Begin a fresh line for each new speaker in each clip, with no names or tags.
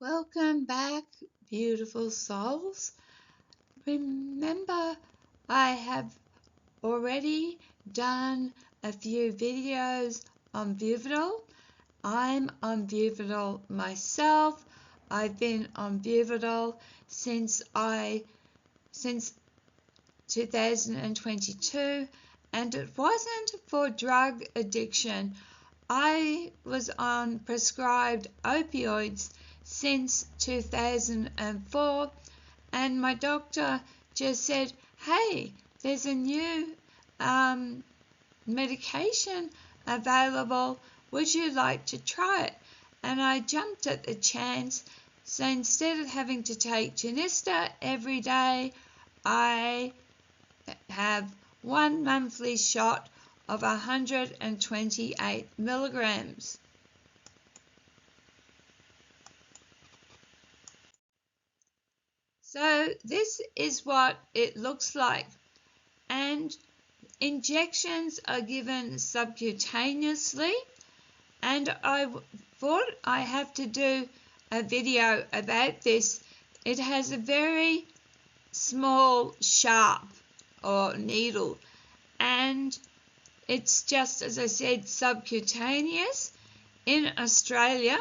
Welcome back, beautiful souls. Remember, I have already done a few videos on Buvidal. I'm on Buvidal myself. I've been on Buvidal since 2022, and it wasn't for drug addiction. I was on prescribed opioids since 2004, and my doctor just said, hey, there's a new medication available, would you like to try it? And I jumped at the chance. So instead of having to take Genista every day, I have one monthly shot of 128 milligrams. So this is what it looks like, and injections are given subcutaneously, and I thought I have to do a video about this. It has a very small sharp or needle, and it's just, as I said, subcutaneous. In Australia,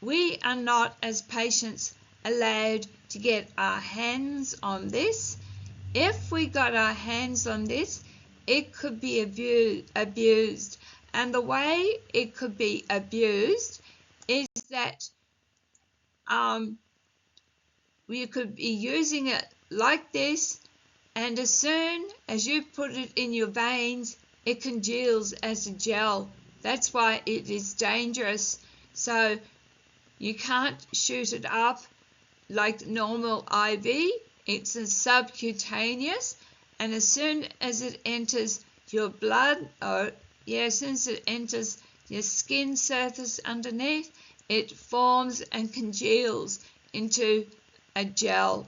we are not, as patients, allowed to get our hands on this. If we got our hands on this, it could be abused. And the way it could be abused is that you could be using it like this, and as soon as you put it in your veins, it congeals as a gel. That's why it is dangerous. So you can't shoot it up like normal IV. It's a subcutaneous, and as soon as it enters your blood, as soon as it enters your skin surface underneath, it forms and congeals into a gel.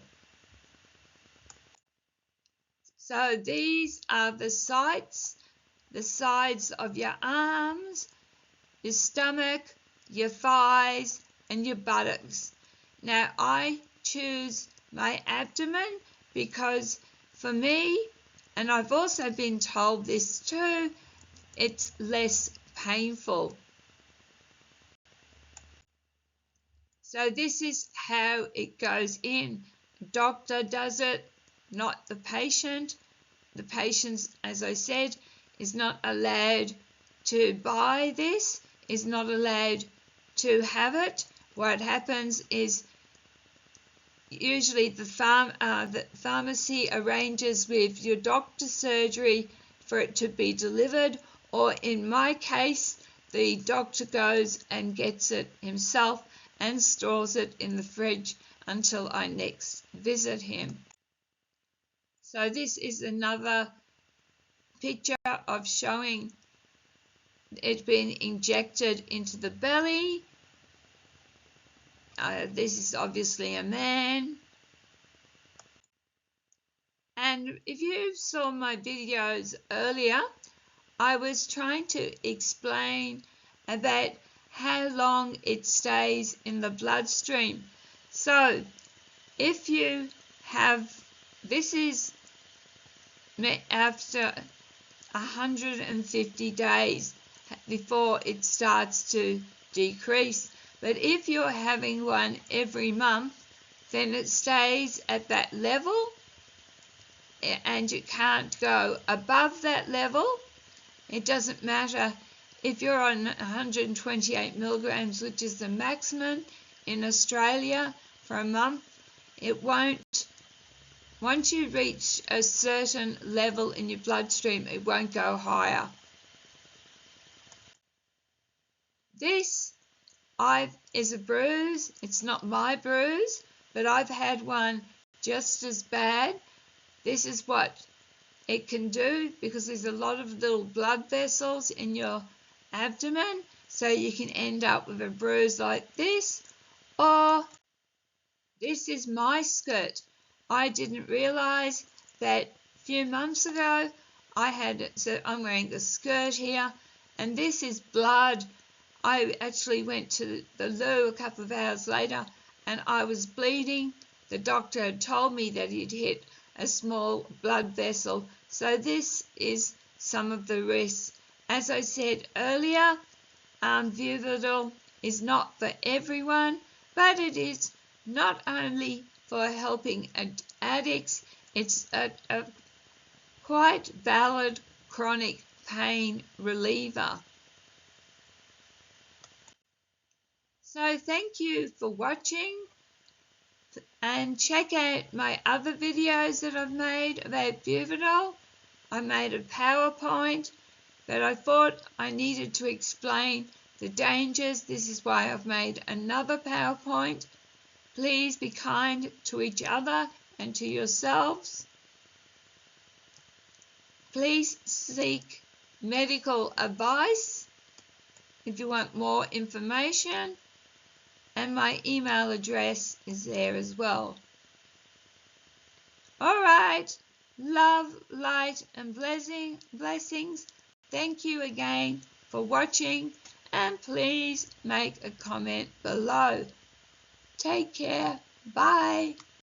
So these are the sides of your arms, your stomach, your thighs, and your buttocks. Now I choose my abdomen because for me, and I've also been told this too, it's less painful. So this is how it goes in. Doctor does it, not the patient. The patient, as I said, is not allowed to buy this, is not allowed to have it. What happens is usually the pharmacy arranges with your doctor's surgery for it to be delivered, or in my case, the doctor goes and gets it himself and stores it in the fridge until I next visit him. So this is another picture of showing it being injected into the belly. This is obviously a man. And if you saw my videos earlier, I was trying to explain about how long it stays in the bloodstream. So if you have, this is after 150 days before it starts to decrease. But if you're having one every month, then it stays at that level, and you can't go above that level. It doesn't matter if you're on 128 milligrams, which is the maximum in Australia for a month. It won't, once you reach a certain level in your bloodstream, it won't go higher. This is a bruise. It's not my bruise, but I've had one just as bad. This is what it can do, because there's a lot of little blood vessels in your abdomen, so you can end up with a bruise like this, or this is my skirt. I didn't realize that a few months ago I had it, so I'm wearing the skirt here, and this is blood. I actually went to the loo a couple of hours later and I was bleeding. The doctor had told me that he'd hit a small blood vessel. So this is some of the risks. As I said earlier, Buvidal is not for everyone, but it is not only for helping addicts, it's a quite valid chronic pain reliever. So thank you for watching, and check out my other videos that I've made about Buvidal. I made a PowerPoint, but I thought I needed to explain the dangers. This is why I've made another PowerPoint. Please be kind to each other and to yourselves. Please seek medical advice if you want more information, and my email address is there as well. All right, love, light, and blessings. Thank you again for watching, and please make a comment below. Take care. Bye.